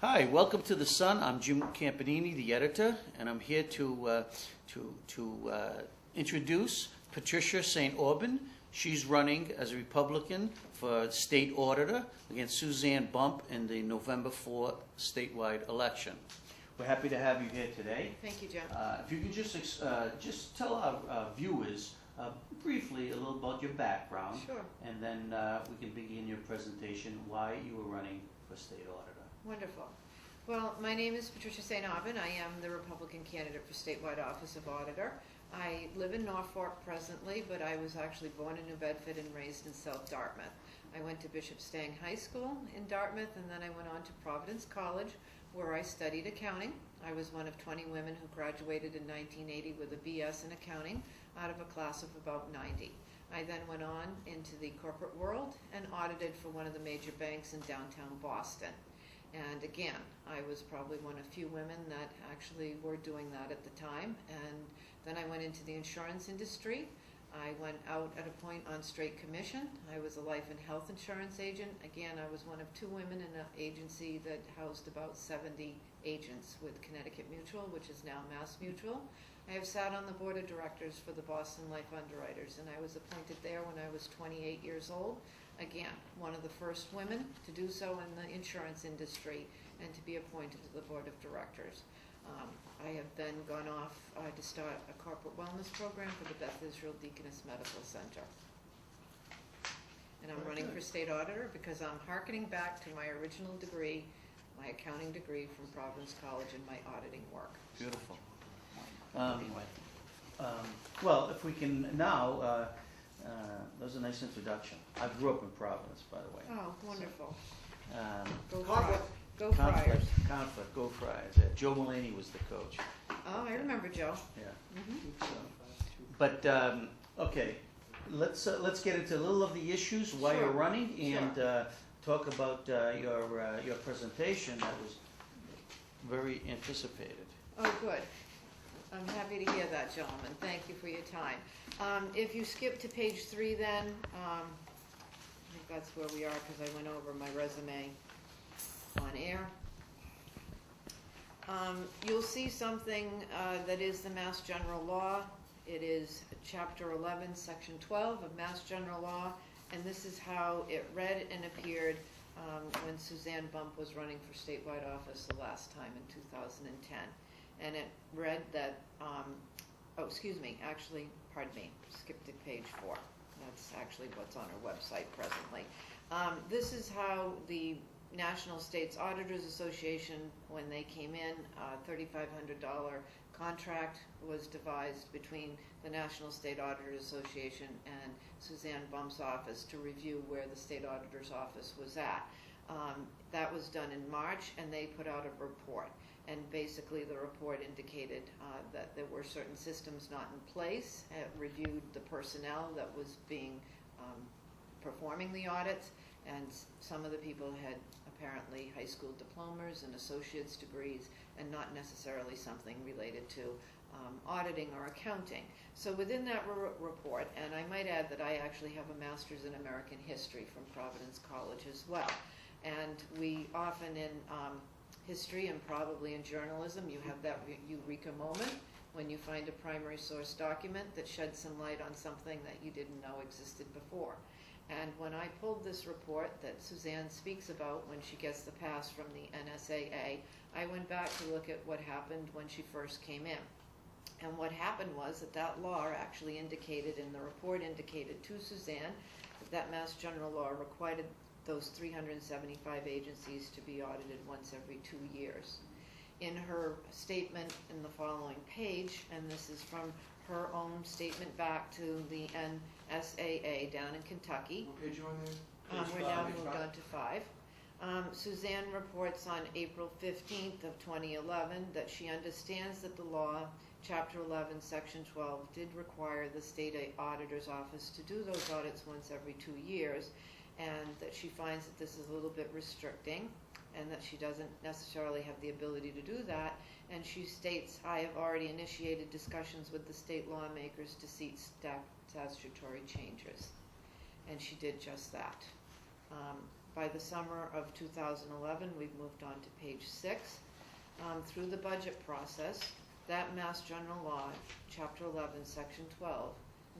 Hi, welcome to The Sun. I'm Jim Campanini, the editor, and I'm here to introduce Patricia Saint Aubin. She's running as a Republican for state auditor against Suzanne Bump in the November 4 statewide election. We're happy to have you here today. Thank you, Jim. If you could just tell our viewers briefly a little about your background. Sure. And then we can begin your presentation why you were running for state auditor. Wonderful. Well, my name is Patricia Saint Aubin. I am the Republican candidate for statewide office of auditor. I live in Norfolk presently, but I was actually born in New Bedford and raised in South Dartmouth. I went to Bishop Stang High School in Dartmouth, and then I went on to Providence College, where I studied accounting. I was one of 20 women who graduated in 1980 with a BS in accounting out of a class of about 90. I then went on into the corporate world and audited for one of the major banks in downtown Boston. And again, I was probably one of few women that actually were doing that at the time. And then I went into the insurance industry. I went out at a point on straight commission. I was a life and health insurance agent. Again, I was one of two women in an agency that housed about 70 agents with Connecticut Mutual, which is now Mass Mutual. I have sat on the board of directors for the Boston Life Underwriters, and I was appointed there when I was 28 years old. Again, one of the first women to do so in the insurance industry and to be appointed to the board of directors. I have then gone off to start a corporate wellness program for the Beth Israel Deaconess Medical Center. And I'm running for state auditor because I'm hearkening back to my original degree, my accounting degree from Providence College in my auditing work. Beautiful. Well, if we can now, that was a nice introduction. I grew up in Providence, by the way. Oh, wonderful. So, Go Friars. Go Friars. Conflict, go Friars. Yeah, Joe Mulaney was the coach. Oh, I remember Joe. Yeah. Mm-hmm. So, but okay, let's get into a little of the issues why Sure. you're running and Sure. talk about your presentation that was very anticipated. Oh, good. I'm happy to hear that, gentlemen. Thank you for your time. If you skip to page 3 then, I think that's where we are because I went over my resume on air. You'll see something that is the Mass General Law. It is Chapter 11, Section 12 of Mass General Law, and this is how it read and appeared when Suzanne Bump was running for statewide office the last time in 2010. And it read that, skipped to page 4. That's actually what's on our website presently. This is how the National States Auditors Association, when they came in, $3,500 contract was devised between the National State Auditors Association and Suzanne Bump's office to review where the state auditor's office was at. That was done in March, and they put out a report. And basically the report indicated that there were certain systems not in place. It reviewed the personnel that was being performing the audits, and some of the people had apparently high school diplomas and associate's degrees and not necessarily something related to auditing or accounting. So within that report, and I might add that I actually have a master's in American history from Providence College as well, and we often in history and probably in journalism, you have that eureka moment when you find a primary source document that sheds some light on something that you didn't know existed before. And when I pulled this report that Suzanne speaks about when she gets the pass from the NSAA, I went back to look at what happened when she first came in. And what happened was that law actually indicated, and the report indicated to Suzanne, that Mass General Law required those 375 agencies to be audited once every 2 years. In her statement in the following page, and this is from her own statement back to the NSAA down in Kentucky. What page are you on there? We're now moved on to 5. Suzanne reports on April 15th of 2011 that she understands that the law, Chapter 11, Section 12, did require the state auditor's office to do those audits once every 2 years, and that she finds that this is a little bit restricting and that she doesn't necessarily have the ability to do that. And she states, I have already initiated discussions with the state lawmakers to seek statutory changes. And she did just that. By the summer of 2011, we've moved on to page 6. Through the budget process, that Mass General Law, Chapter 11, Section 12,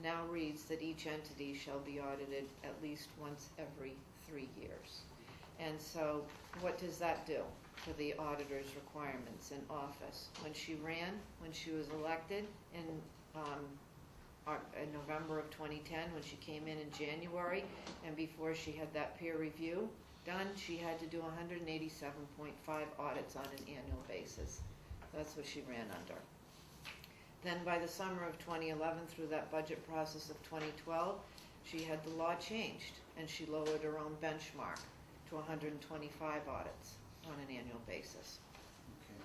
now reads that each entity shall be audited at least once every 3 years. And so what does that do for the auditor's requirements in office? When she was elected in November of 2010, when she came in January, and before she had that peer review done, she had to do 187.5 audits on an annual basis. That's what she ran under. Then by the summer of 2011, through that budget process of 2012, she had the law changed, and she lowered her own benchmark to 125 audits on an annual basis. Okay.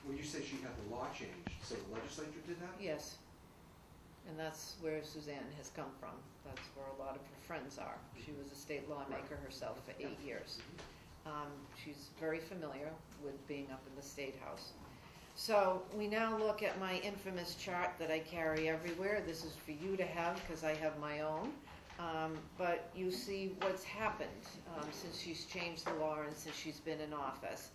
When you say she had the law changed, so the legislature did that? Yes. And that's where Suzanne has come from. That's where a lot of her friends are. She was a state lawmaker herself for 8 years. She's very familiar with being up in the State House. So we now look at my infamous chart that I carry everywhere. This is for you to have because I have my own. But you see what's happened since she's changed the law and since she's been in office.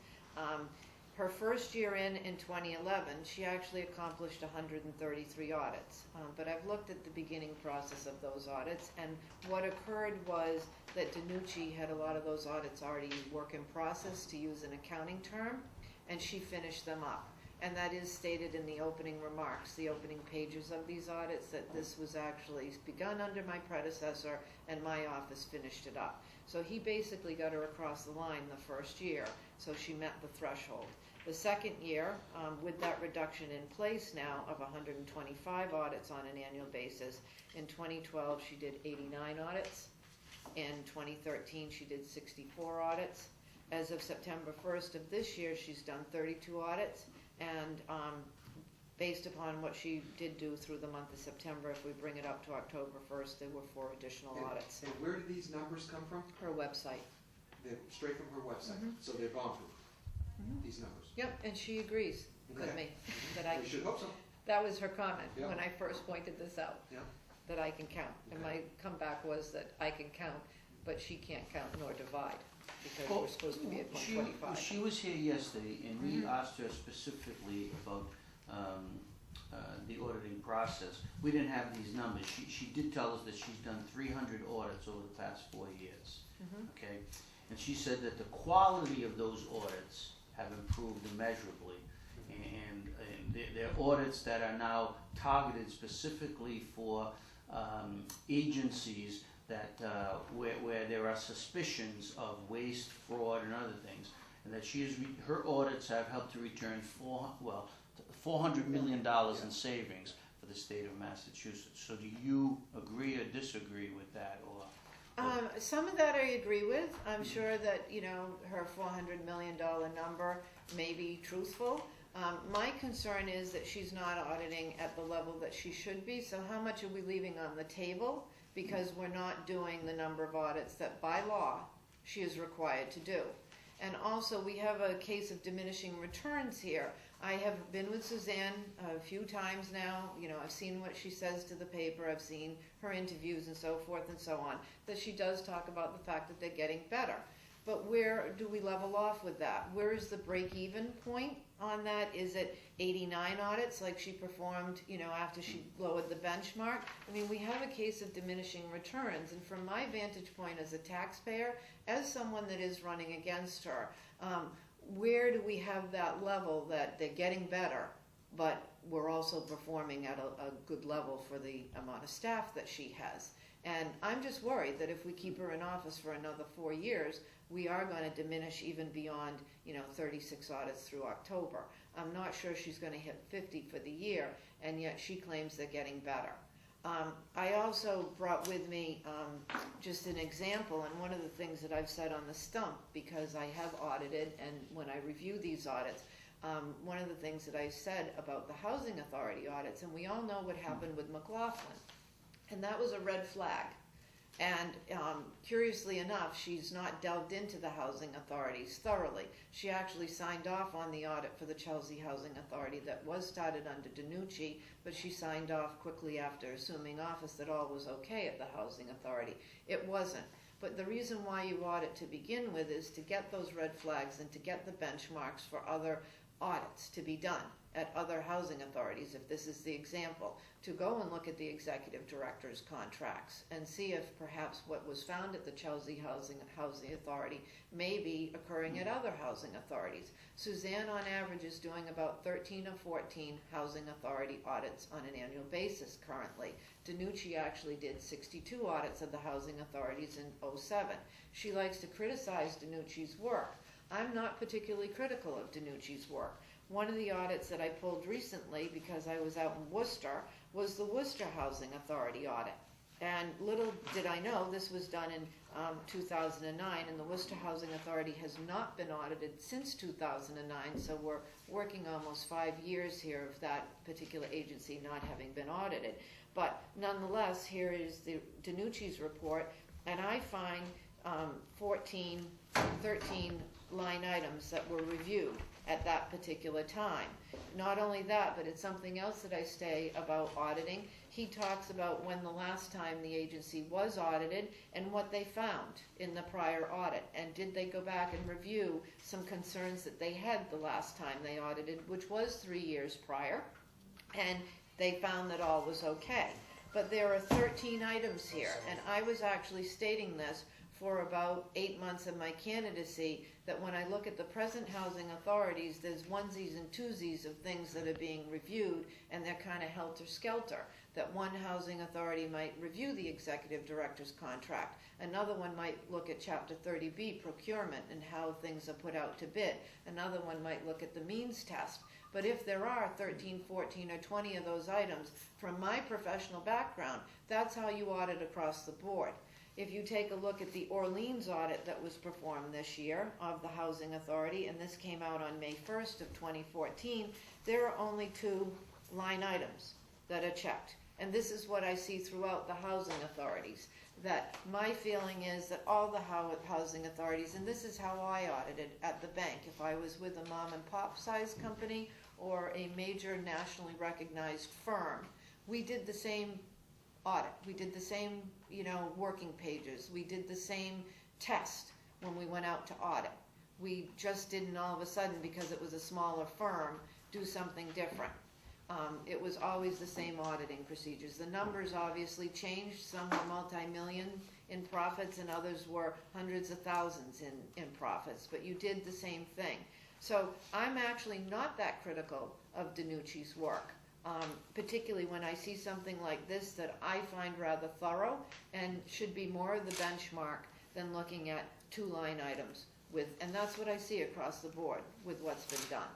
Her first year in 2011, she actually accomplished 133 audits. But I've looked at the beginning process of those audits, and what occurred was that DiNucci had a lot of those audits already work in process, to use an accounting term, and she finished them up. And that is stated in the opening remarks, the opening pages of these audits, that this was actually begun under my predecessor and my office finished it up. So he basically got her across the line the first year, so she met the threshold. The second year, with that reduction in place now of 125 audits on an annual basis, in 2012 she did 89 audits. In 2013 she did 64 audits. As of September 1st of this year, she's done 32 audits. And based upon what she did do through the month of September, if we bring it up to October 1st, there were 4 additional audits. And where do these numbers come from? Her website. They're straight from her website, so they're bomb-proof, these numbers. Yep, and she agrees with me that I We should hope so. That was her comment Yeah. when I first pointed this out, Yeah. that I can count. And my comeback was that I can count, but she can't count nor divide, because we're supposed to be at 125. She was here yesterday, and we asked her specifically about the auditing process. We didn't have these numbers. She did tell us that she's done 300 audits over the past 4 years. Okay, and she said that the quality of those audits have improved immeasurably, and they're audits that are now targeted specifically for agencies that where there are suspicions of waste, fraud, and other things, and that her audits have helped to return $400 million in savings for the state of Massachusetts. So do you agree or disagree with that, or? Some of that I agree with. I'm sure that, her $400 million number may be truthful. My concern is that she's not auditing at the level that she should be. So how much are we leaving on the table? Because we're not doing the number of audits that by law she is required to do. And also we have a case of diminishing returns here. I have been with Suzanne a few times now. I've seen what she says to the paper. I've seen her interviews and so forth and so on, that she does talk about the fact that they're getting better. But where do we level off with that? Where is the break-even point on that? Is it 89 audits like she performed, after she lowered the benchmark? I mean, we have a case of diminishing returns. And from my vantage point as a taxpayer, as someone that is running against her, where do we have that level that they're getting better, but we're also performing at a good level for the amount of staff that she has? And I'm just worried that if we keep her in office for another 4 years, we are going to diminish even beyond, 36 audits through October. I'm not sure she's going to hit 50 for the year, and yet she claims they're getting better. I also brought with me just an example, and one of the things that I've said on the stump, because I have audited, and when I review these audits, one of the things that I said about the Housing Authority audits, and we all know what happened with McLaughlin, and that was a red flag. And curiously enough, she's not delved into the housing authorities thoroughly. She actually signed off on the audit for the Chelsea Housing Authority that was started under DiNucci, but she signed off quickly after assuming office that all was okay at the housing authority. It wasn't. But the reason why you audit to begin with is to get those red flags and to get the benchmarks for other audits to be done at other housing authorities, if this is the example, to go and look at the executive director's contracts and see if perhaps what was found at the Chelsea Housing Authority may be occurring at other housing authorities. Suzanne, on average, is doing about 13 or 14 housing authority audits on an annual basis currently. Danucci actually did 62 audits of the housing authorities in '07. She likes to criticize Danucci's work. I'm not particularly critical of Danucci's work. One of the audits that I pulled recently, because I was out in Worcester, was the Worcester Housing Authority audit. And little did I know, this was done in 2009, and the Worcester Housing Authority has not been audited since 2009, so we're working almost 5 years here of that particular agency not having been audited. But nonetheless, here is the Danucci's report, and I find 13 line items that were reviewed at that particular time. Not only that, but it's something else that I say about auditing. He talks about when the last time the agency was audited and what they found in the prior audit, and did they go back and review some concerns that they had the last time they audited, which was 3 years prior, and they found that all was okay. But there are 13 items here, and I was actually stating this for about 8 months of my candidacy, that when I look at the present housing authorities, there's onesies and twosies of things that are being reviewed, and they're kind of helter-skelter. That one housing authority might review the executive director's contract, another one might look at Chapter 30B procurement and how things are put out to bid, another one might look at the means test. But if there are 13, 14, or 20 of those items, from my professional background, that's how you audit across the board. If you take a look at the Orleans audit that was performed this year of the Housing Authority, and this came out on May 1st of 2014, there are only 2 line items that are checked. And this is what I see throughout the housing authorities, that my feeling is that all the housing authorities, and this is how I audited at the bank, if I was with a mom and pop size company or a major nationally recognized firm, we did the same audit. We did the same, working pages. We did the same test when we went out to audit. We just didn't all of a sudden, because it was a smaller firm, do something different. It was always the same auditing procedures. The numbers obviously changed. Some were multi-million in profits, and others were hundreds of thousands in profits, but you did the same thing. So I'm actually not that critical of Danucci's work. Particularly when I see something like this that I find rather thorough and should be more of the benchmark than looking at 2 line items and that's what I see across the board with what's been done.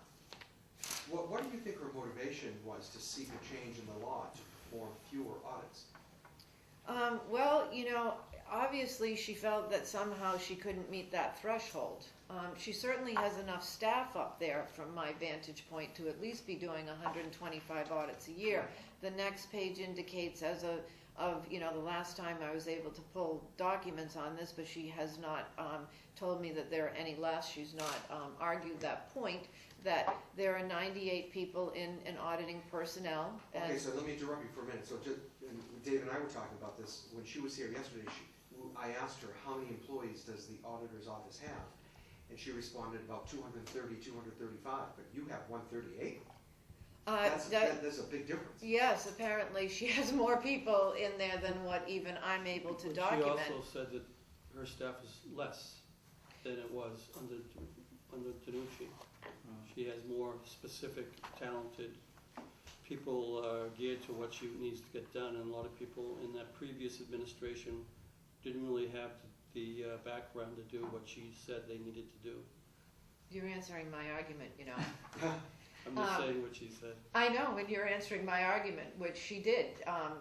What do you think her motivation was to seek a change in the law to perform fewer audits? Well, obviously she felt that somehow she couldn't meet that threshold. She certainly has enough staff up there, from my vantage point, to at least be doing 125 audits a year. The next page indicates as of the last time I was able to pull documents on this, but she has not told me that there are any less. She's not argued that point, that there are 98 people in auditing personnel. Okay, so let me interrupt you for a minute. So Dave and I were talking about this when she was here yesterday. I asked her, how many employees does the auditor's office have? And she responded about 230, 235, but you have 138? That's a big difference. Yes, apparently she has more people in there than what even I'm able to document. She also said that her staff is less than it was under Danucci. She has more specific, talented people geared to what she needs to get done, and a lot of people in that previous administration didn't really have the background to do what she said they needed to do. You're answering my argument, I'm just saying what she said. I know, and you're answering my argument, which she did.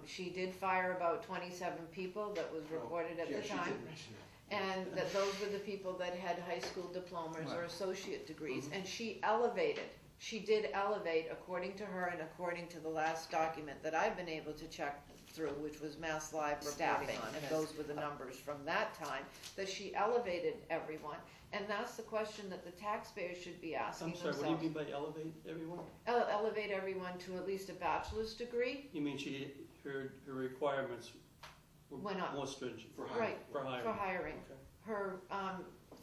She did fire about 27 people, that was reported at the time. She did mention that. And that those were the people that had high school diplomas or Right. associate degrees. Mhm. And she did elevate, according to her and according to the last document that I've been able to check through, which was Mass Live staffing, and those were the numbers from that time, that she elevated everyone. And that's the question that the taxpayers should be asking I'm sorry, themselves. what do you mean by elevate everyone? Elevate everyone to at least a bachelor's degree. You mean her requirements Went up. More stringent. For hiring. Right, For hiring. for hiring. Okay. Her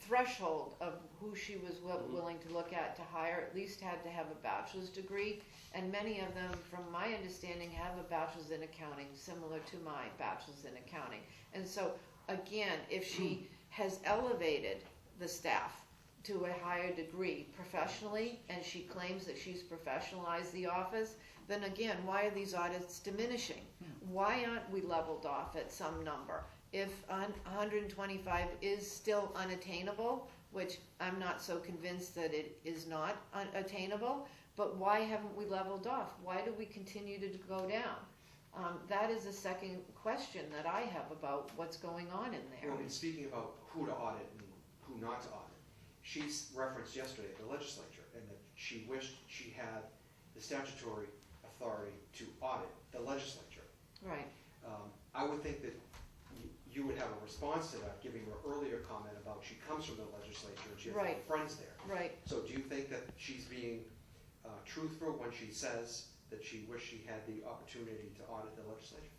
threshold of who she was willing to look at to hire at least had to have a bachelor's degree, and many of them, from my understanding, have a bachelor's in accounting, similar to my bachelor's in accounting. And so, again, if she has elevated the staff to a higher degree professionally, and she claims that she's professionalized the office, then again, why are these audits diminishing? Why aren't we leveled off at some number? If 125 is still unattainable, which I'm not so convinced that it is not attainable, but why haven't we leveled off? Why do we continue to go down? That is a second question that I have about what's going on in there. Well, and speaking about who to audit and who not to audit, she's referenced yesterday at the legislature, and that she wished she had the statutory authority to audit the legislature. Right. I would think that you would have a response to that, giving her earlier comment about she comes from the legislature and she has Right. friends there. Right. So do you think that she's being truthful when she says that she wished she had the opportunity to audit the legislature?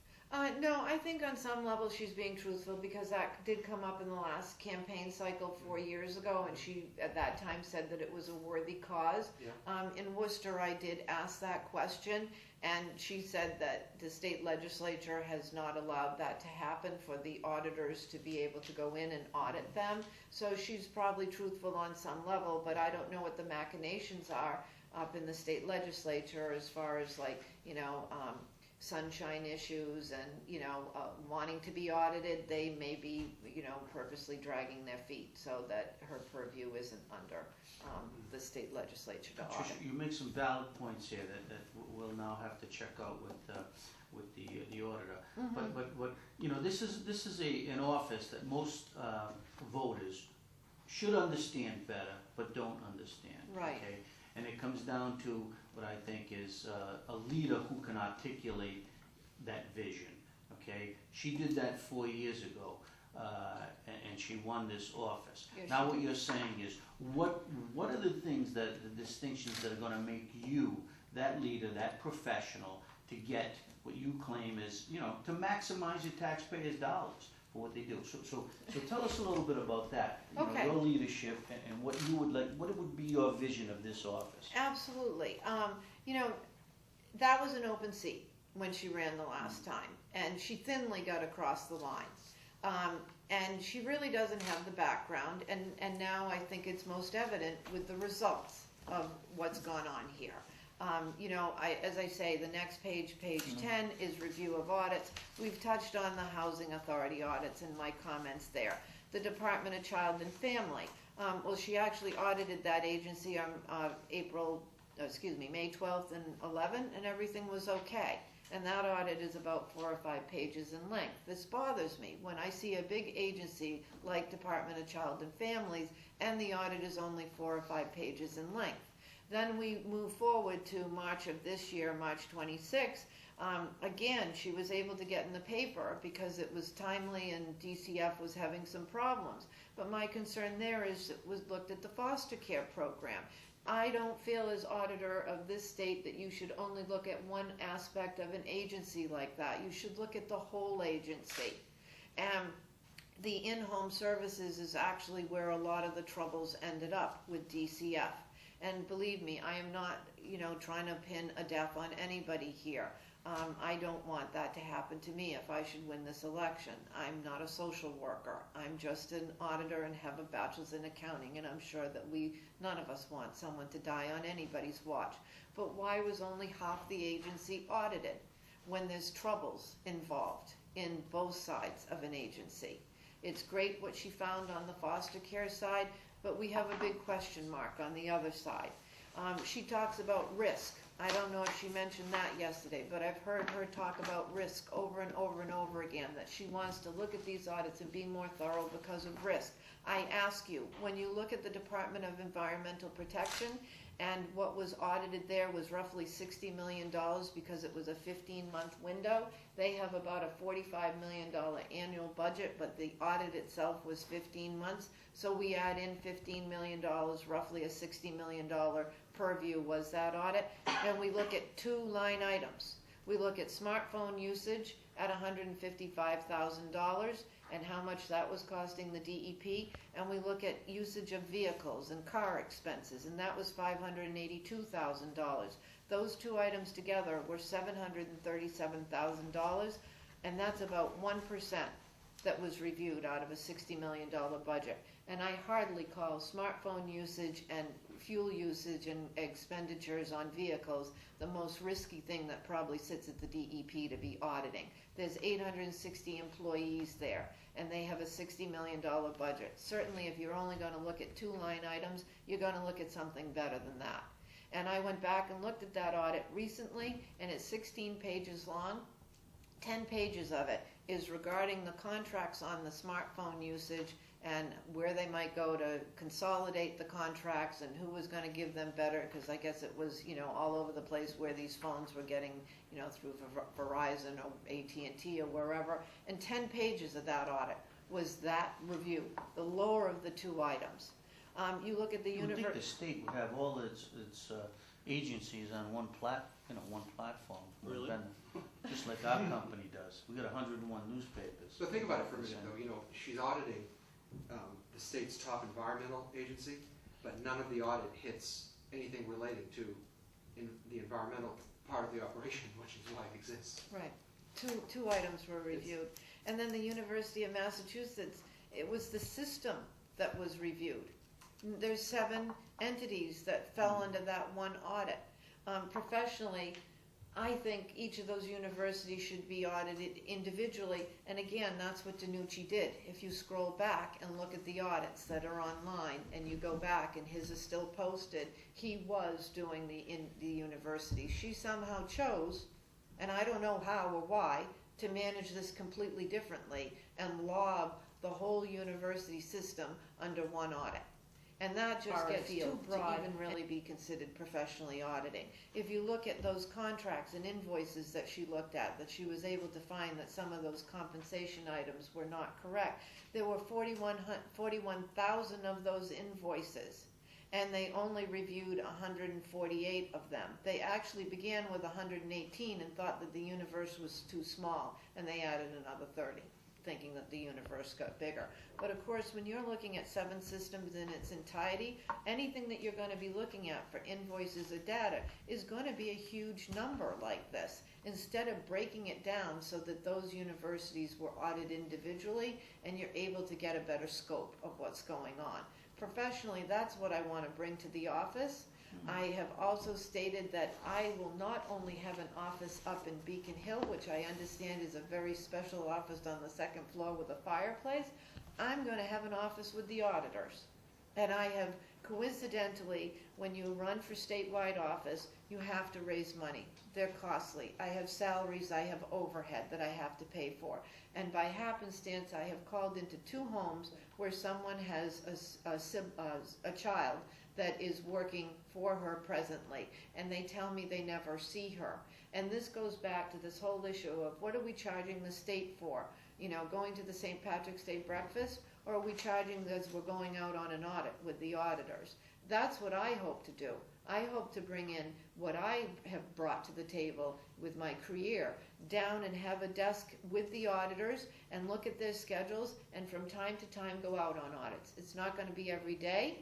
No, I think on some level she's being truthful, because that did come up in the last campaign cycle 4 years ago, and she at that time said that it was a worthy cause. Yeah. In Worcester, I did ask that question, and she said that the state legislature has not allowed that to happen, for the auditors to be able to go in and audit them. So she's probably truthful on some level, but I don't know what the machinations are up in the state legislature as far as, like, sunshine issues and, wanting to be audited. They may be, purposely dragging their feet so that her purview isn't under the state legislature to audit. Patricia, you make some valid points here that we'll now have to check out with the auditor. But this is an office that most voters should understand better, but don't understand. Right. Okay? And it comes down to what I think is a leader who can articulate that vision. Okay, she did that 4 years ago, and she won this office. Yes, Now, she what did. you're saying is, what are the things the distinctions that are going to make you that leader, that professional, to get what you claim is, to maximize your taxpayers' dollars for what they do? So tell us a little bit about that. Okay. Your leadership and what you would like. What would be your vision of this office? Absolutely. That was an open seat when she ran the last time, and she thinly got across the line. And she really doesn't have the background, and now I think it's most evident with the results of what's gone on here. As I say, the next page 10, is review of audits. We've touched on the Housing Authority audits in my comments there. The Department of Child and Family. Well, she actually audited that agency on May 12th and 11th, and everything was okay. And that audit is about 4 or 5 pages in length. This bothers me when I see a big agency like Department of Child and Families, and the audit is only 4 or 5 pages in length. Then we move forward to March of this year, March 26. Again, she was able to get in the paper because it was timely and DCF was having some problems. But my concern there is it was looked at the foster care program. I don't feel as auditor of this state that you should only look at one aspect of an agency like that. You should look at the whole agency. And the in-home services is actually where a lot of the troubles ended up with DCF. And believe me, I am not, trying to pin a death on anybody here. I don't want that to happen to me if I should win this election. I'm not a social worker. I'm just an auditor and have a bachelor's in accounting, and I'm sure that none of us want someone to die on anybody's watch. But why was only half the agency audited when there's troubles involved in both sides of an agency? It's great what she found on the foster care side, but we have a big question mark on the other side. She talks about risk. I don't know if she mentioned that yesterday, but I've heard her talk about risk over and over and over again, that she wants to look at these audits and be more thorough because of risk. I ask you, when you look at the Department of Environmental Protection, and what was audited there was roughly $60 million because it was a 15-month window. They have about a $45 million annual budget, but the audit itself was 15 months. So we add in $15 million, roughly a $60 million purview was that audit. And we look at 2 line items. We look at smartphone usage, at $155,000 and how much that was costing the DEP, and we look at usage of vehicles and car expenses, and that was $582,000. Those two items together were $737,000, and that's about 1% that was reviewed out of a $60 million budget. And I hardly call smartphone usage and fuel usage and expenditures on vehicles the most risky thing that probably sits at the DEP to be auditing. There's 860 employees there, and they have a $60 million budget. Certainly if you're only going to look at 2 line items, you're going to look at something better than that. And I went back and looked at that audit recently, and it's 16 pages long. 10 pages of it is regarding the contracts on the smartphone usage and where they might go to consolidate the contracts and who was going to give them better, because I guess it was, all over the place where these phones were getting, through Verizon or AT&T or wherever. And 10 pages of that audit was that review, the lower of the 2 items. You look at the I think the state would have all its agencies on one platform. Really? Just like our company does. We got 101 newspapers. So think about it for a minute, though. She's auditing the state's top environmental agency, but none of the audit hits anything relating to the environmental part of the operation, which is why it exists. Right. Two items were reviewed. And then the University of Massachusetts, it was the system that was reviewed. There's 7 entities that fell under that one audit. Professionally, I think each of those universities should be audited individually, and again, that's what DiNucci did. If you scroll back and look at the audits that are online, and you go back, and his is still posted, he was doing the university. She somehow chose, and I don't know how or why, to manage this completely differently and lob the whole university system under one audit. And that just gets too broad to even really be considered professionally auditing. If you look at those contracts and invoices that she looked at, that she was able to find that some of those compensation items were not correct, there were 41,000 of those invoices, and they only reviewed 148 of them. They actually began with 118 and thought that the universe was too small, and they added another 30. Thinking that the universe got bigger. But of course, when you're looking at 7 systems in its entirety, anything that you're going to be looking at for invoices or data is going to be a huge number like this. Instead of breaking it down so that those universities were audited individually and you're able to get a better scope of what's going on. Professionally, that's what I want to bring to the office. I have also stated that I will not only have an office up in Beacon Hill, which I understand is a very special office on the 2nd floor with a fireplace. I'm going to have an office with the auditors. And I have, coincidentally, when you run for statewide office, you have to raise money. They're costly. I have salaries, I have overhead that I have to pay for. And by happenstance, I have called into 2 homes where someone has a child that is working for her presently, and they tell me they never see her. And this goes back to this whole issue of what are we charging the state for? Going to the St. Patrick's Day breakfast, or are we charging as we're going out on an audit with the auditors? That's what I hope to do. I hope to bring in what I have brought to the table with my career, down and have a desk with the auditors and look at their schedules, and from time to time go out on audits. It's not going to be every day,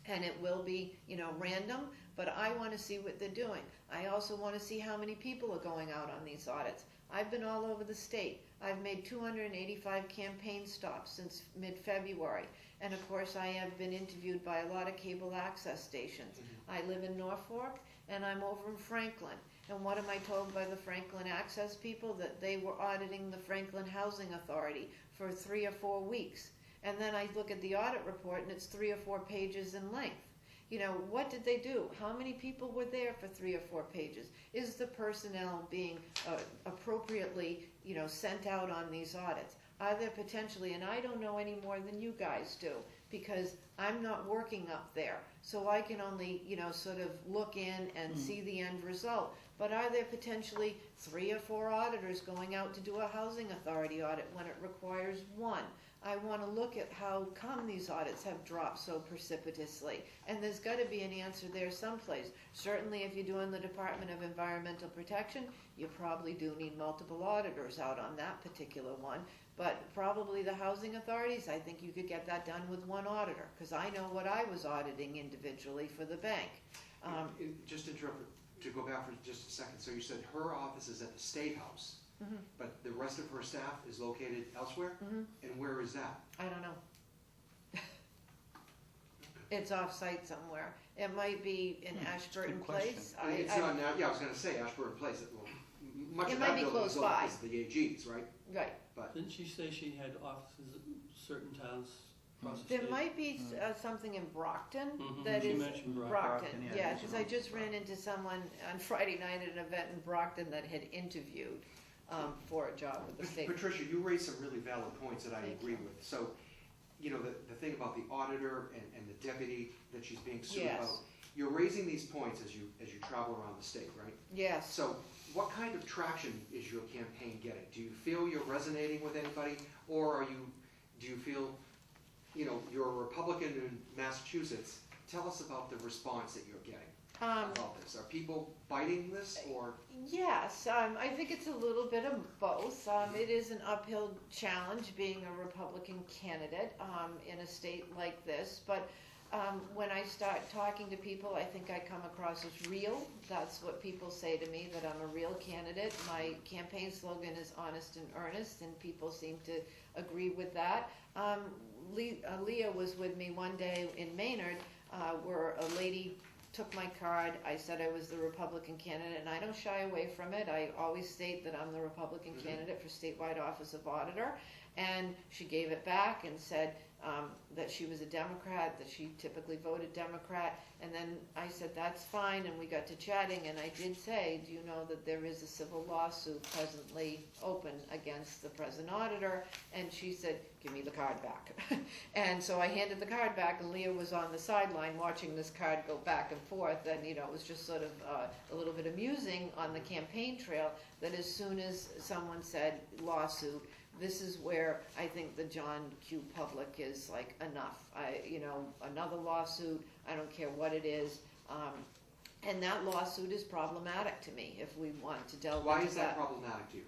and it will be, random, but I want to see what they're doing. I also want to see how many people are going out on these audits. I've been all over the state. I've made 285 campaign stops since mid-February, and of course I have been interviewed by a lot of cable access stations. I live in Norfolk, and I'm over in Franklin. And what am I told by the Franklin access people? That they were auditing the Franklin Housing Authority for 3 or 4 weeks. And then I look at the audit report, and it's 3 or 4 pages in length. What did they do? How many people were there for 3 or 4 pages? Is the personnel being appropriately, sent out on these audits? Are there potentially, and I don't know any more than you guys do, because I'm not working up there, so I can only, sort of look in and see the end result. But are there potentially 3 or 4 auditors going out to do a housing authority audit when it requires 1? I want to look at how come these audits have dropped so precipitously. And there's got to be an answer there someplace. Certainly if you're doing the Department of Environmental Protection, you probably do need multiple auditors out on that particular one. But probably the housing authorities, I think you could get that done with one auditor, because I know what I was auditing individually for the bank. Just to interrupt, to go back for just a second, so you said her office is at the State House, but the rest of her staff is located elsewhere? And where is that? I don't know. It's off-site somewhere. It might be in Ashburton good question. Place. It's not now, yeah, I was gonna say Ashburton Place, well, much It of might that be building close is by. the AG's, right? Right. But, Didn't she say she had offices in certain towns across the There state? might be something in Brockton Mhm, that she is mentioned Brockton. Brockton, Brockton, yeah, yeah, because I just ran into someone on Friday night at an event in Brockton that had interviewed for a job with the state. Patricia, you raised some really valid points that I Thank agree you. with. So, you know, the thing about the auditor and the deputy that she's being sued Yes. about, you're raising these points as you travel around the state, right? Yes. So, what kind of traction is your campaign getting? Do you feel you're resonating with anybody, or do you feel, you know, you're a Republican in Massachusetts? Tell us about the response that you're getting about this. Are people biting this, or? Yes, I think it's a little bit of both. It is an uphill challenge being a Republican candidate in a state like this, but when I start talking to people, I think I come across as real. That's what people say to me, that I'm a real candidate. My campaign slogan is honest and earnest, and people seem to agree with that. Leah was with me one day in Maynard, where a lady took my card. I said I was the Republican candidate, and I don't shy away from it. I always state that I'm the Republican candidate for statewide office of auditor. And she gave it back and said that she was a Democrat, that she typically voted Democrat. And then I said, that's fine, and we got to chatting, and I did say, do you know that there is a civil lawsuit presently open against the present auditor? And she said, give me the card back. And so I handed the card back, and Leah was on the sideline watching this card go back and forth, and you know, it was just sort of a little bit amusing on the campaign trail that as soon as someone said lawsuit, this is where I think the John Q. public is like, enough. Another lawsuit, I don't care what it is. And that lawsuit is problematic to me if we want to delve into that. Why is that problematic to you?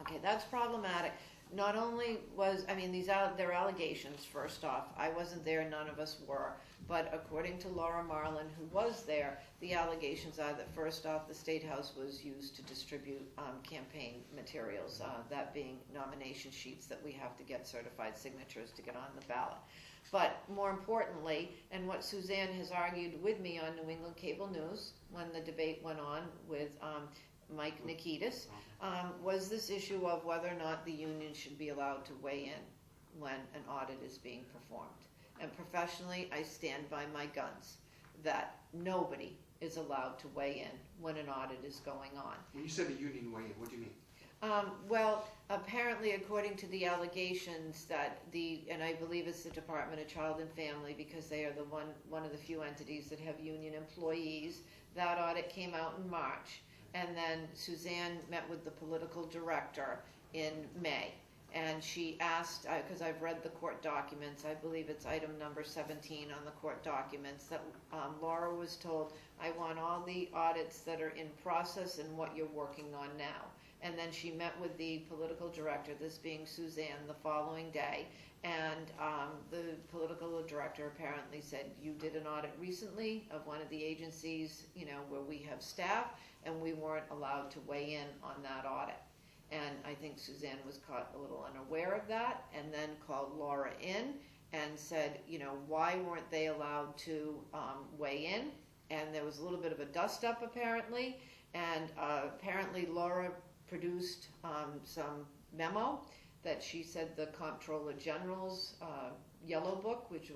Okay, that's problematic. Not only they're allegations, first off. I wasn't there, none of us were. But according to Laura Marlin, who was there, the allegations are that first off, the State House was used to distribute campaign materials, that being nomination sheets that we have to get certified signatures to get on the ballot. But more importantly, and what Suzanne has argued with me on New England Cable News when the debate went on with Mike Nikitas, was this issue of whether or not the union should be allowed to weigh in when an audit is being performed. And professionally, I stand by my guns that nobody is allowed to weigh in when an audit is going on. When you said the union weigh in, what do you mean? Well, apparently, according to the allegations that and I believe it's the Department of Child and Family, because they are the one of the few entities that have union employees, that audit came out in March. And then Suzanne met with the political director in May. And she asked, because I've read the court documents, I believe it's item number 17 on the court documents, that Laura was told, I want all the audits that are in process and what you're working on now. And then she met with the political director, this being Suzanne, the following day. And the political director apparently said, you did an audit recently of one of the agencies, where we have staff, and we weren't allowed to weigh in on that audit. And I think Suzanne was caught a little unaware of that, and then called Laura in and said, why weren't they allowed to weigh in? And there was a little bit of a dust-up apparently, and apparently Laura produced some memo that she said the Comptroller General's yellow book, which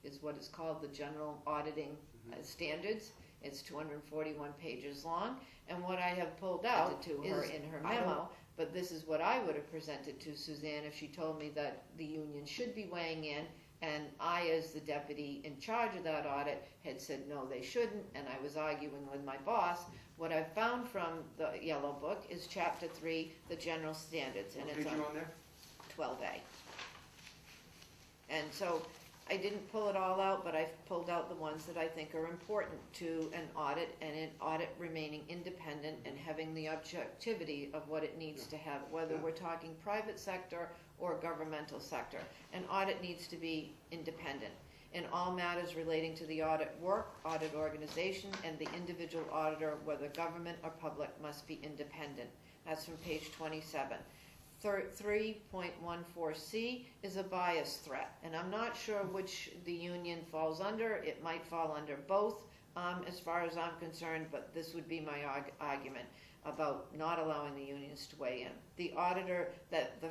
is what is called the General Auditing Standards. It's 241 pages long, and what I have pulled out to her in her memo, but this is what I would have presented to Suzanne if she told me that the union should be weighing in, and I, as the deputy in charge of that audit, had said no, they shouldn't, and I was arguing with my boss. What I've found from the yellow book is chapter 3, the general standards, and What it's page on you on there? 12A. And so I didn't pull it all out, but I've pulled out the ones that I think are important to an audit, and an audit remaining independent and having the objectivity of what it needs to have, whether we're talking private sector or governmental sector. An audit needs to be independent in all matters relating to the audit work, audit organization, and the individual auditor, whether government or public, must be independent. That's from page 27. 3.14C is a bias threat, and I'm not sure which the union falls under. It might fall under both, as far as I'm concerned, but this would be my argument about not allowing the unions to weigh in. The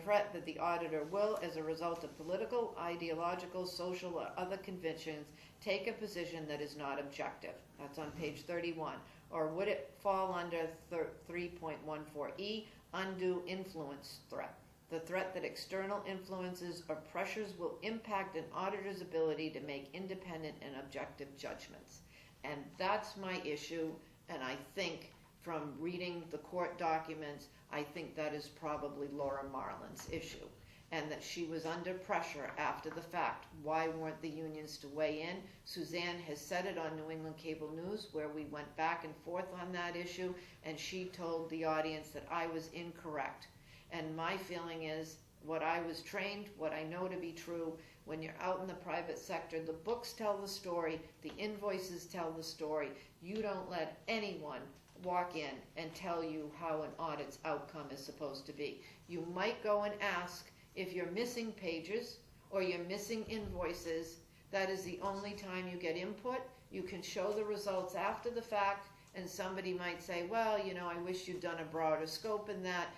threat that the auditor will, as a result of political, ideological, social, or other convictions, take a position that is not objective. That's on page 31. Or would it fall under 3.14E, undue influence threat? The threat that external influences or pressures will impact an auditor's ability to make independent and objective judgments. And that's my issue, and I think from reading the court documents, I think that is probably Laura Marlin's issue, and that she was under pressure after the fact. Why weren't the unions to weigh in? Suzanne has said it on New England Cable News, where we went back and forth on that issue, and she told the audience that I was incorrect. And my feeling is, what I was trained, what I know to be true, when you're out in the private sector, the books tell the story, the invoices tell the story. You don't let anyone walk in and tell you how an audit's outcome is supposed to be. You might go and ask if you're missing pages or you're missing invoices. That is the only time you get input. You can show the results after the fact, and somebody might say, well, I wish you'd done a broader scope in that.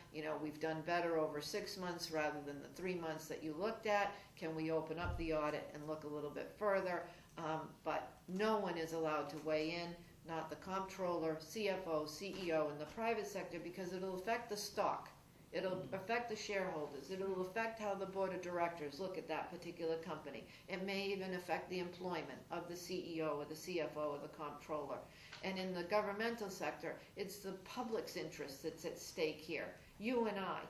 We've done better over 6 months rather than the 3 months that you looked at. Can we open up the audit and look a little bit further? But no one is allowed to weigh in, not the comptroller, CFO, CEO in the private sector, because it'll affect the stock. It'll affect the shareholders. It'll affect how the board of directors look at that particular company. It may even affect the employment of the CEO or the CFO or the comptroller. And in the governmental sector, it's the public's interest that's at stake here. You and I,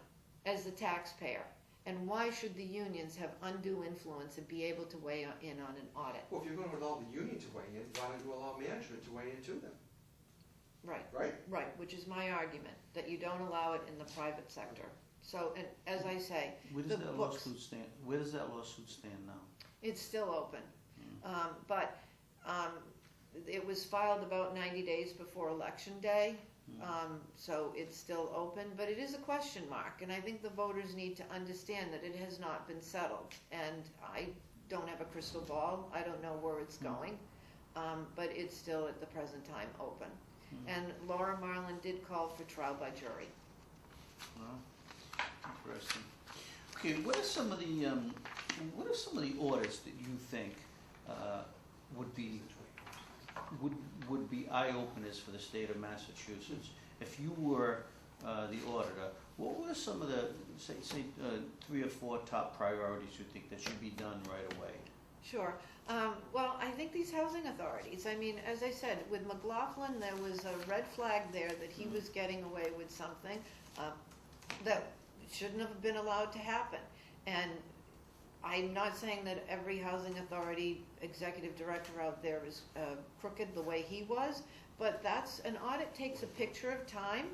as the taxpayer. And why should the unions have undue influence and be able to weigh in on an audit? Well, if you're going to allow the union to weigh in, why don't you allow management to weigh in to them? Right. Right? Right, which is my argument, that you don't allow it in the private sector. So, and as I say, Where does that lawsuit stand? Where does that lawsuit stand now? it's still open. But it was filed about 90 days before Election Day, so it's still open, but it is a question mark, and I think the voters need to understand that it has not been settled. And I don't have a crystal ball, I don't know where it's going, but it's still at the present time open. And Laura Marlin did call for trial by jury. Well, interesting. Okay, what are some of the audits that you think would be eye openers for the state of Massachusetts? If you were the auditor, what were some of the say 3 or 4 top priorities you think that should be done right away? Sure. Well, I think these housing authorities, I mean, as I said, with McLaughlin, there was a red flag there that he was getting away with something that shouldn't have been allowed to happen. And I'm not saying that every housing authority executive director out there is crooked the way he was, but that's, an audit takes a picture of time,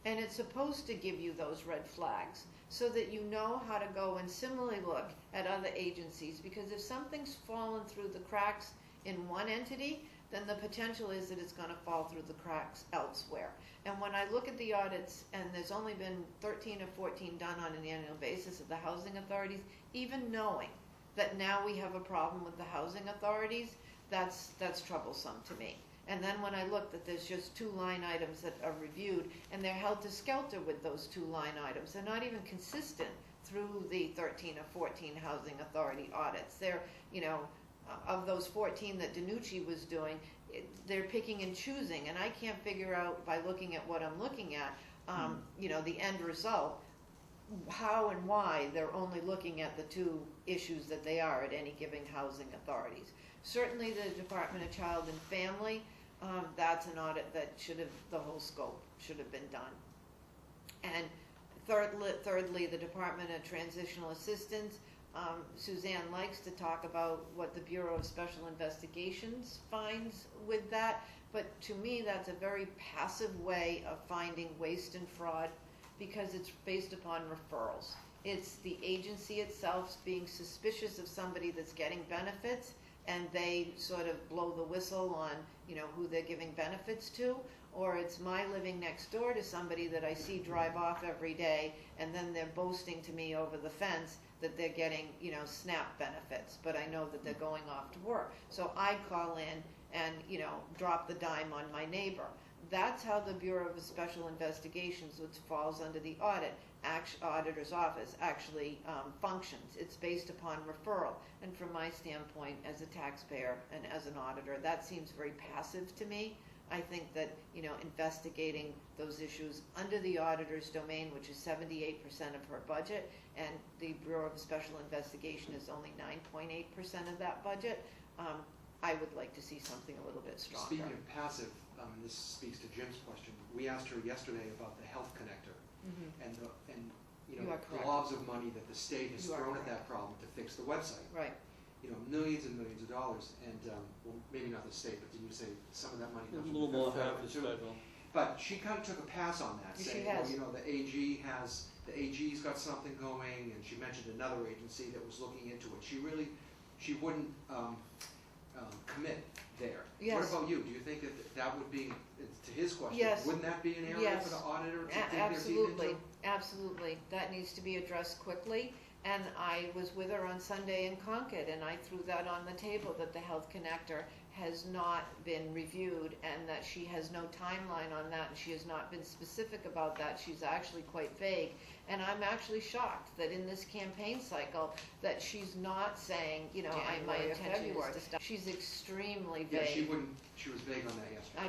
and it's supposed to give you those red flags so that you know how to go and similarly look at other agencies, because if something's fallen through the cracks in one entity, then the potential is that it's going to fall through the cracks elsewhere. And when I look at the audits, and there's only been 13 or 14 done on an annual basis of the housing authorities, even knowing that now we have a problem with the housing authorities, that's troublesome to me. And then when I look that there's just 2 line items that are reviewed, and they're held to skelter with those 2 line items, they're not even consistent through the 13 or 14 housing authority audits. They're, of those 14 that DiNucci was doing, they're picking and choosing, and I can't figure out by looking at what I'm looking at, the end result, how and why they're only looking at the 2 issues that they are at any given housing authorities. Certainly the Department of Child and Family, that's an audit that the whole scope should have been done. And thirdly, the Department of Transitional Assistance, Suzanne likes to talk about what the Bureau of Special Investigations finds with that, but to me, that's a very passive way of finding waste and fraud because it's based upon referrals. It's the agency itself being suspicious of somebody that's getting benefits, and they sort of blow the whistle on, who they're giving benefits to, or it's my living next door to somebody that I see drive off every day, and then they're boasting to me over the fence that they're getting, SNAP benefits, but I know that they're going off to work. So I call in and, drop the dime on my neighbor. That's how the Bureau of Special Investigations, which falls under the auditor's office, actually functions. It's based upon referral. And from my standpoint, as a taxpayer and as an auditor, that seems very passive to me. I think that, investigating those issues under the auditor's domain, which is 78% of her budget, and the Bureau of Special Investigation is only 9.8% of that budget, I would like to see something a little bit stronger. Speaking of passive, this speaks to Jim's question. We asked her yesterday about the health connector and the You are correct. globs of money that the state has You are thrown at correct. that problem to fix the website. Right. Millions and millions of dollars, and well, maybe not the state, but did you say some of that money A comes from little the more federal half is government too? federal. But she kind of took a pass on that, She saying, has. well, the AG's got something going, and she mentioned another agency that was looking into it. She wouldn't commit there. Yes. What about you? Do you think that would be, to his question, Yes. wouldn't that be an area Yes. for the auditor to dig their teeth Absolutely, into? absolutely. That needs to be addressed quickly. And I was with her on Sunday in Concord, and I threw that on the table, that the Health Connector has not been reviewed and that she has no timeline on that, and she has not been specific about that. She's actually quite vague. And I'm actually shocked that in this campaign cycle that she's not saying, my January or intention is February. to stop. She's extremely Yeah, vague. she was vague on that yesterday.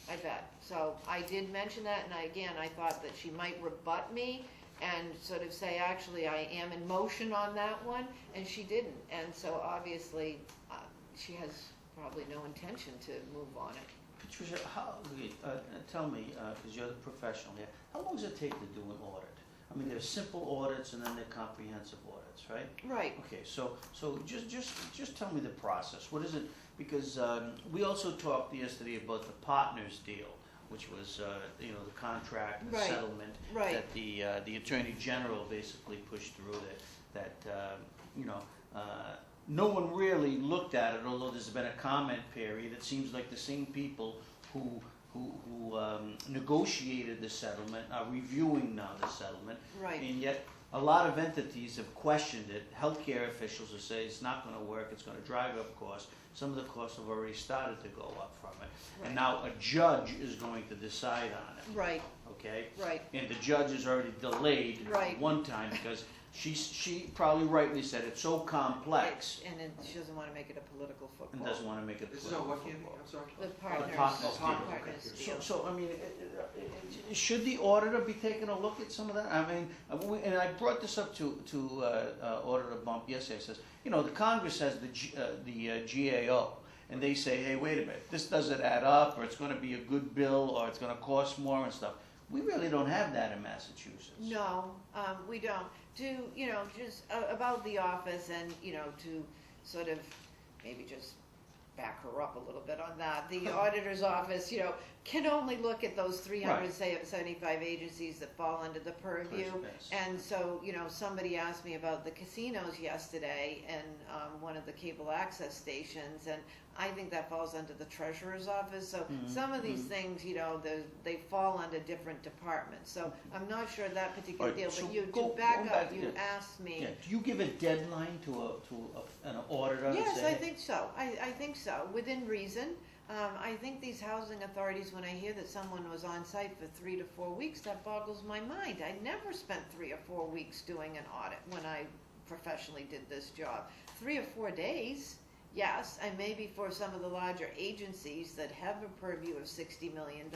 I bet. So I did mention that, and I thought that she might rebut me and sort of say, actually, I am in motion on that one, and she didn't. And so obviously, she has probably no intention to move on it. Patricia, tell me, because you're the professional here, how long does it take to do an audit? I mean, there's simple audits and then there are comprehensive audits, right? Right. Okay, so just tell me the process. What is it? Because we also talked yesterday about the partners deal, which was the contract, the Right. settlement Right. that the Attorney General basically pushed through. That no one really looked at it, although there's been a comment period. It seems like the same people who negotiated the settlement are reviewing now the settlement. Right. And yet, a lot of entities have questioned it. Healthcare officials will say it's not going to work, it's going to drive up costs. Some of the costs have already started to go up from it. Right. And now a judge is going to decide on it, Right. okay? Right. And the judge is already delayed Right. one time because she probably rightly said it's so complex And then she doesn't want to make it a political football. and doesn't want to make it This is on political what, Candy? football. I'm sorry? The partners. partners deal. Partners Okay. deal. So I mean, should the auditor be taking a look at some of that? I mean, and I brought this up to Auditor Bump yesterday. I says, the Congress has the GAO, and they say, hey, wait a minute, this doesn't add up, or it's going to be a good bill, or it's going to cost more and stuff. We really don't have that in Massachusetts. No, we don't. Just about the office and, to sort of maybe just back her up a little bit on that. The auditor's office, can only look at those 375 agencies that fall under the purview. Yes. And so, somebody asked me about the casinos yesterday and one of the cable access stations, and I think that falls under the treasurer's office. So some of these things, they fall under different departments. So I'm not sure that particular All right, deal, so but you, go to back back, up, you yeah. asked me. Yeah. Do you give a deadline to an auditor? Yes, to say, I think so. I think so, within reason. I think these housing authorities, when I hear that someone was on site for 3 to 4 weeks, that boggles my mind. I never spent 3 or 4 weeks doing an audit when I professionally did this job. 3 or 4 days, yes, and maybe for some of the larger agencies that have a purview of $60 million,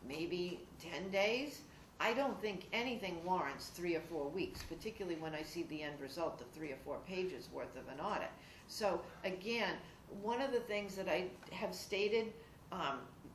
maybe 10 days. I don't think anything warrants 3 or 4 weeks, particularly when I see the end result of 3 or 4 pages worth of an audit. So again, one of the things that I have stated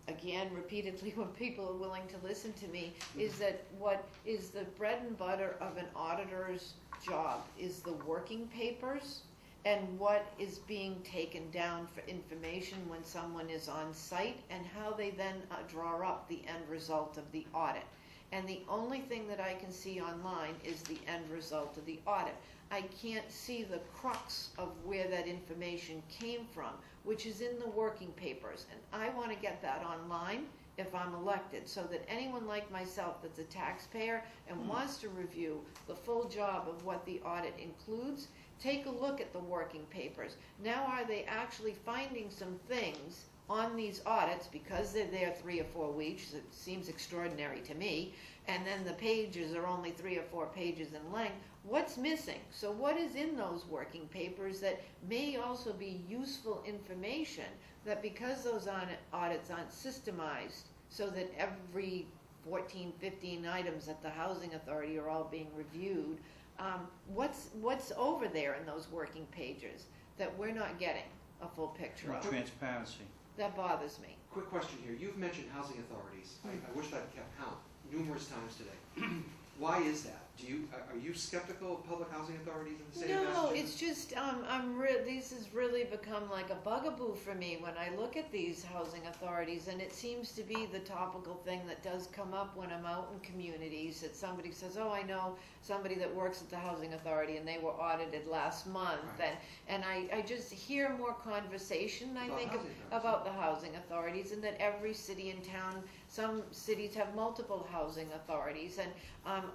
again, repeatedly when people are willing to listen to me, is that what is the bread and butter of an auditor's job is the working papers and what is being taken down for information when someone is on site, and how they then draw up the end result of the audit. And the only thing that I can see online is the end result of the audit. I can't see the crux of where that information came from, which is in the working papers. And I want to get that online if I'm elected, so that anyone like myself that's a taxpayer and wants to review the full job of what the audit includes, take a look at the working papers. Now, are they actually finding some things on these audits, because they're there 3 or 4 weeks, it seems extraordinary to me, and then the pages are only 3 or 4 pages in length? What's missing? So what is in those working papers that may also be useful information, that because those audits aren't systemized so that every 14, 15 items at the Housing Authority are all being reviewed, what's over there in those working pages that we're not getting a full picture of? Transparency. That bothers me. Quick question here. You've mentioned housing authorities. I wish I'd kept count numerous times today. Why is that? Are you skeptical of public housing authorities in the state of No, Massachusetts? it's just this has really become like a bugaboo for me when I look at these housing authorities, and it seems to be the topical thing that does come up when I'm out in communities, that somebody says, oh, I know somebody that works at the housing authority and they were audited last month. Right. And I just hear more conversation, I think, About about housing authorities. the housing authorities, and that every city and town, some cities have multiple housing authorities. And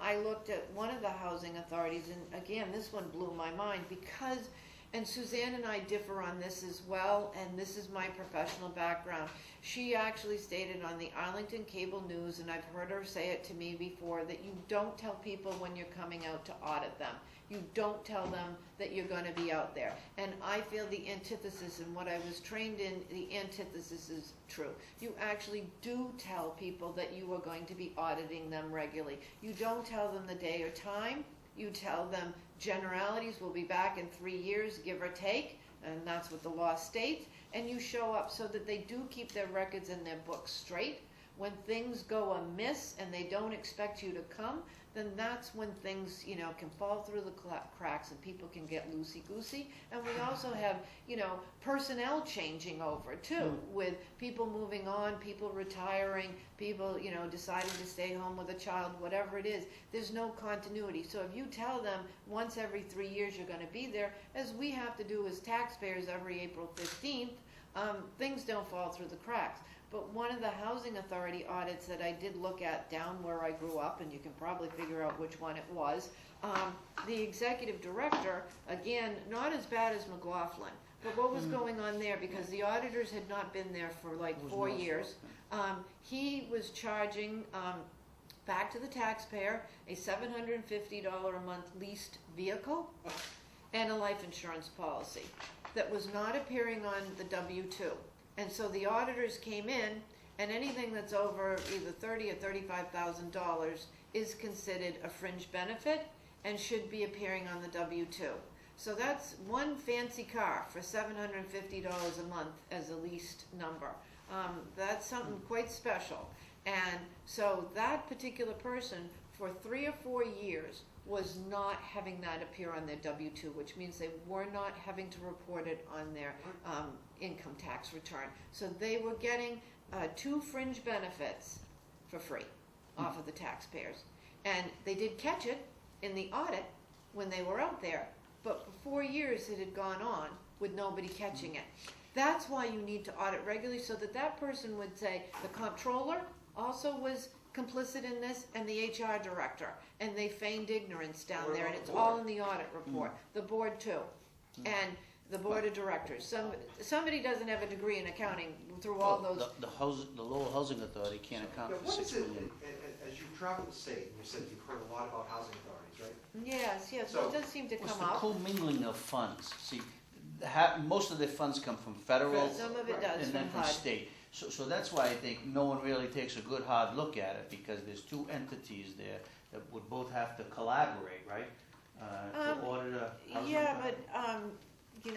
I looked at one of the housing authorities, and again, this one blew my mind, because, and Suzanne and I differ on this as well, and this is my professional background. She actually stated on the Arlington Cable News, and I've heard her say it to me before, that you don't tell people when you're coming out to audit them. You don't tell them that you're going to be out there. And I feel the antithesis, and what I was trained in, the antithesis is true. You actually do tell people that you are going to be auditing them regularly. You don't tell them the day or time. You tell them generalities, we'll be back in 3 years, give or take, and that's what the law states. And you show up so that they do keep their records and their books straight. When things go amiss and they don't expect you to come, then that's when things, can fall through the cracks and people can get loosey-goosey. And we also have, personnel changing over too, with people moving on, people retiring, people, deciding to stay home with a child, whatever it is. There's no continuity. So if you tell them once every 3 years you're going to be there, as we have to do as taxpayers every April 15th, things don't fall through the cracks. But one of the housing authority audits that I did look at down where I grew up, and you can probably figure out which one it was, the executive director, again, not as bad as McLaughlin, but what was going on there, because the auditors had not been there for like 4 years, he was charging back to the taxpayer a $750 a month leased vehicle and a life insurance policy that was not appearing on the W-2. And so the auditors came in, and anything that's over either $30,000 or $35,000 is considered a fringe benefit and should be appearing on the W-2. So that's one fancy car for $750 a month as a leased number. That's something quite special. And so that particular person, for 3 or 4 years, was not having that appear on their W-2, which means they were not having to report it on their income tax return. So they were getting 2 fringe benefits for free off of the taxpayers. And they did catch it in the audit when they were out there, but for 4 years it had gone on with nobody catching it. That's why you need to audit regularly, so that that person would say, the comptroller also was complicit in this, and the HR director, and they feigned ignorance down there, and it's all in the audit report. The board too, and the board of directors. Somebody doesn't have a degree in accounting through all those. The Lowell Housing Authority can't account for What $6 is it, million. as you travel the state, and you said you've heard a lot about housing authorities, right? Yes, So, well, it does seem to It's come the up. commingling of funds. See, most of their funds come from federal Some of it does and then from from HUD. state. So that's why I think no one really takes a good hard look at it, because there's 2 entities there that would both have to collaborate, right? To audit a housing Yeah, authority. but,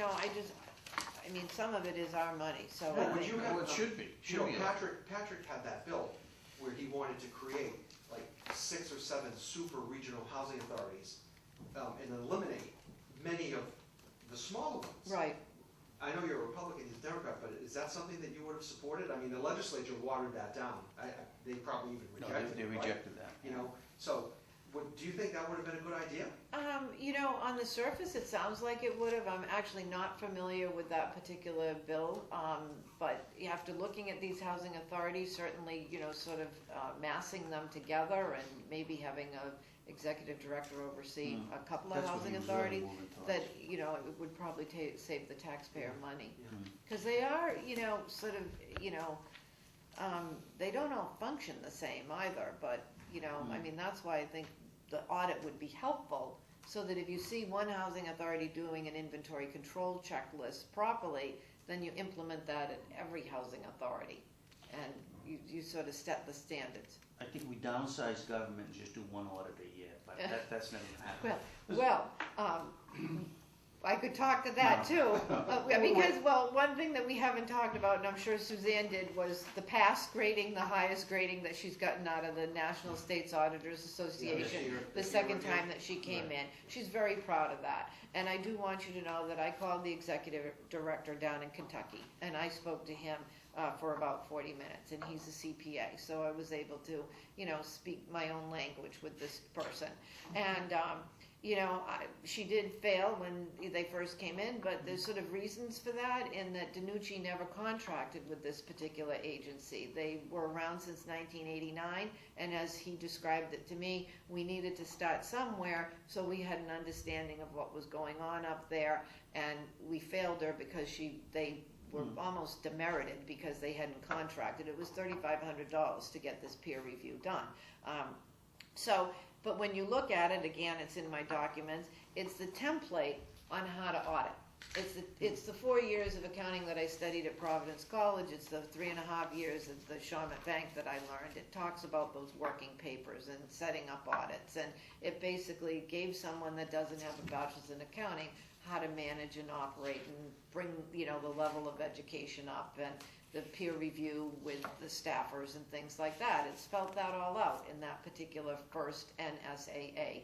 I mean, some of it is our money, so Well, I would think, you have- Well, it should be, You know, should be. Patrick had that bill where he wanted to create like 6 or 7 super regional housing authorities, and eliminate many of the smaller ones. right. I know you're a Republican, he's a Democrat, but is that something that you would have supported? I mean, the legislature watered that down. They probably even No, rejected it, they right? rejected that. You know, so, do you think that would have been a good idea? You know, on the surface, it sounds like it would have. I'm actually not familiar with that particular bill, but after looking at these housing authorities, certainly, you know, sort of massing them together and maybe having a executive director oversee a couple of That's what housing he was really authorities, moving towards. that, you know, it would probably save the taxpayer money. Yeah. Because they are, you know, sort of, you know, they don't all function the same either, but, you know, I mean, that's why I think the audit would be helpful, so that if you see one housing authority doing an inventory control checklist properly, then you implement that at every housing authority, and you sort of set the standards. I think we downsize government and just do one audit a year, but that's never gonna happen. Well, I could talk to that too, because, well, one thing that we haven't talked about, and I'm sure Suzanne did, was the pass grading, the highest grading that she's gotten out of the National States Auditors Association, the second time that she came in. She's very proud of that. And I do want you to know that I called the executive director down in Kentucky, and I spoke to him for about 40 minutes, and he's a CPA, so I was able to, you know, speak my own language with this person. And, you know, she did fail when they first came in, but there's sort of reasons for that, in that DiNucci never contracted with this particular agency. They were around since 1989, and as he described it to me, we needed to start somewhere, so we had an understanding of what was going on up there, and we failed her because they were almost demerited because they hadn't contracted. It was $3,500 to get this peer review done. But when you look at it, again, it's in my documents, it's the template on how to audit. It's the 4 years of accounting that I studied at Providence College. It's the 3.5 years at the Shawmut Bank that I learned. It talks about those working papers and setting up audits. And it basically gave someone that doesn't have a bachelor's in accounting how to manage and operate and bring, you know, the level of education up and the peer review with the staffers and things like that. It spelled that all out in that particular first NSAA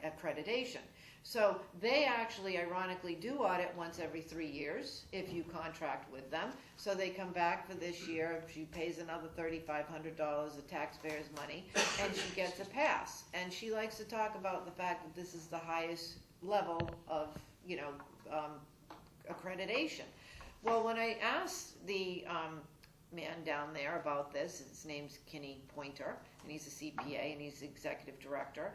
accreditation. So they actually, ironically, do audit once every 3 years if you contract with them. So they come back for this year. She pays another $3,500 of taxpayers' money, and she gets a pass. And she likes to talk about the fact that this is the highest level of, you know, accreditation. Well, when I asked the man down there about this, his name's Kenny Pointer, and he's a CPA and he's executive director,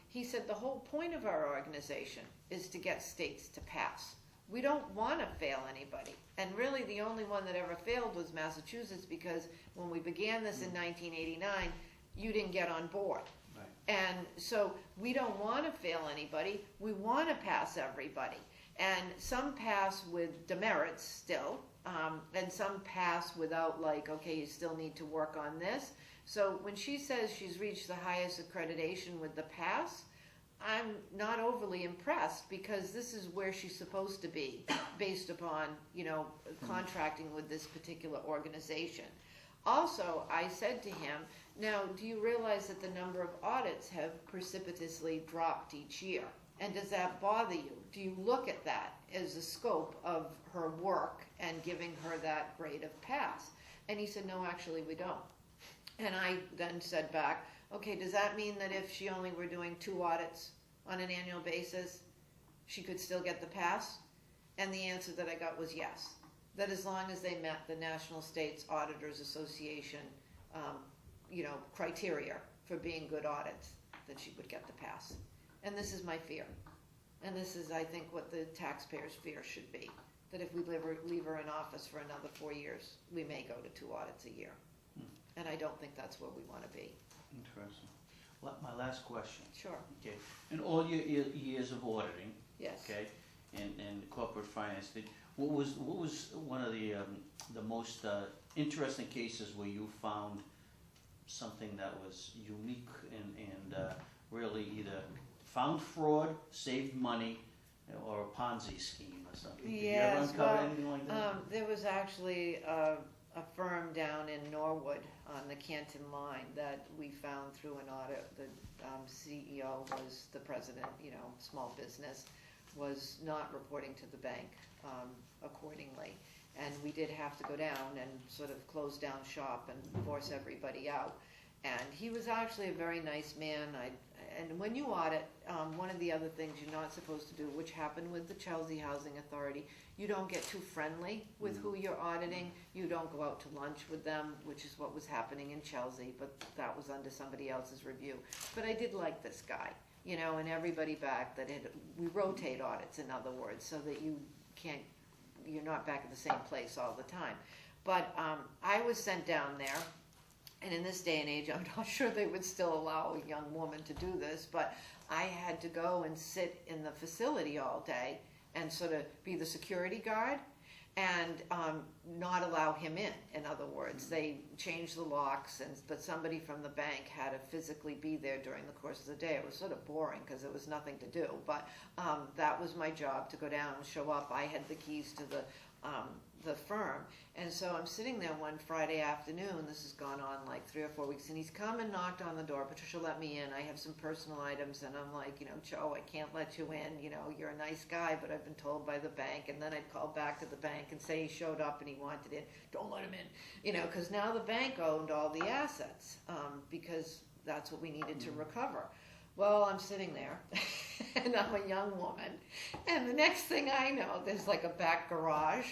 he said the whole point of our organization is to get states to pass. We don't want to fail anybody. And really the only one that ever failed was Massachusetts, because when we began this in 1989, you didn't get on board. Right. And so we don't want to fail anybody. We want to pass everybody. And some pass with demerits still, and some pass without, like, okay, you still need to work on this. So when she says she's reached the highest accreditation with the pass, I'm not overly impressed, because this is where she's supposed to be based upon, you know, contracting with this particular organization. Also, I said to him, now, do you realize that the number of audits have precipitously dropped each year? And does that bother you? Do you look at that as the scope of her work and giving her that grade of pass? And he said, no, actually we don't. And I then said back, okay, does that mean that if she only were doing 2 audits on an annual basis, she could still get the pass? And the answer that I got was yes. That as long as they met the National States Auditors Association, you know, criteria for being good audits, that she would get the pass. And this is my fear. And this is, I think, what the taxpayers' fear should be. That if we leave her in office for another 4 years, we may go to 2 audits a year. And I don't think that's where we want to be. Interesting. Well, my last question. Sure. Okay. In all your years of auditing, Yes. okay, and corporate finance, what was one of the most interesting cases where you found something that was unique and really either found fraud, saved money, or a Ponzi scheme or something. Did you Yes, ever uncover well, anything like that? There was actually a firm down in Norwood on the Canton line that we found through an audit. The CEO was the president, small business, was not reporting to the bank accordingly. And we did have to go down and sort of close down shop and force everybody out. And he was actually a very nice man. And when you audit, one of the other things you're not supposed to do, which happened with the Chelsea Housing Authority, you don't get too friendly with who you're auditing. You don't go out to lunch with them, which is what was happening in Chelsea, but that was under somebody else's review. But I did like this guy, and everybody back we rotate audits, in other words, so that you're not back at the same place all the time. But I was sent down there. And in this day and age, I'm not sure they would still allow a young woman to do this, but I had to go and sit in the facility all day and sort of be the security guard and not allow him in other words. They changed the locks, but somebody from the bank had to physically be there during the course of the day. It was sort of boring because there was nothing to do, but that was my job, to go down and show up. I had the keys to the firm. And so I'm sitting there one Friday afternoon, this has gone on like 3 or 4 weeks, and he's come and knocked on the door. Patricia, let me in. I have some personal items. And I'm like, Joe, I can't let you in. You're a nice guy, but I've been told by the bank. And then I'd call back to the bank and say he showed up and he wanted in. Don't let him in. Because now the bank owned all the assets because that's what we needed to recover. Well, I'm sitting there, and I'm a young woman, and the next thing I know, there's like a back garage,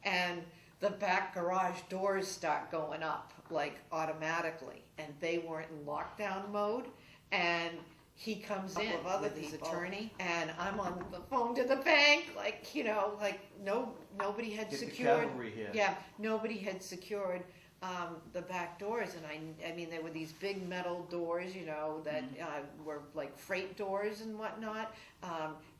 and the back garage doors start going up, like automatically, and they weren't in lockdown mode, and he comes in with his attorney, and I'm on the phone to the bank, nobody had Get secured. the cavalry here. Yeah, nobody had secured the back doors, and I mean, there were these big metal doors, that were like freight doors and whatnot,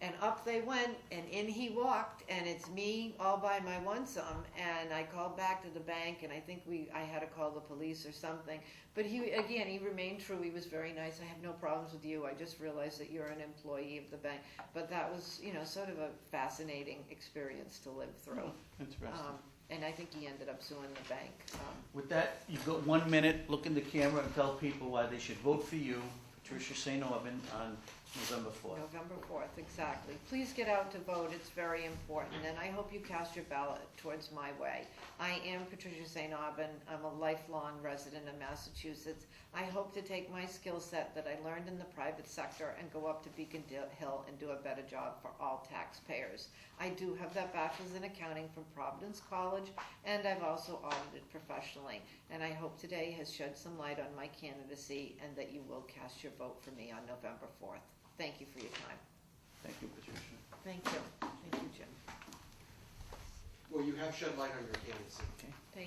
and up they went, and in he walked, and it's me all by my lonesome, and I called back to the bank, and I think I had to call the police or something, but he remained true. He was very nice. I have no problems with you. I just realized that you're an employee of the bank, but that was, sort of a fascinating experience to live through. Interesting. And I think he ended up suing the bank. With that, you've got 1 minute. Look in the camera and tell people why they should vote for you, Patricia Saint Aubin, on November 4th. November 4th, exactly. Please get out to vote. It's very important. And I hope you cast your ballot towards my way. I am Patricia Saint Aubin. I'm a lifelong resident of Massachusetts. I hope to take my skill set that I learned in the private sector and go up to Beacon Hill and do a better job for all taxpayers. I do have that bachelor's in accounting from Providence College, and I've also audited professionally. And I hope today has shed some light on my candidacy and that you will cast your vote for me on November 4th. Thank you for your time. Thank you, Patricia. Thank you. Thank you, Jim. Well, you have shed light on your candidacy. Okay. Thank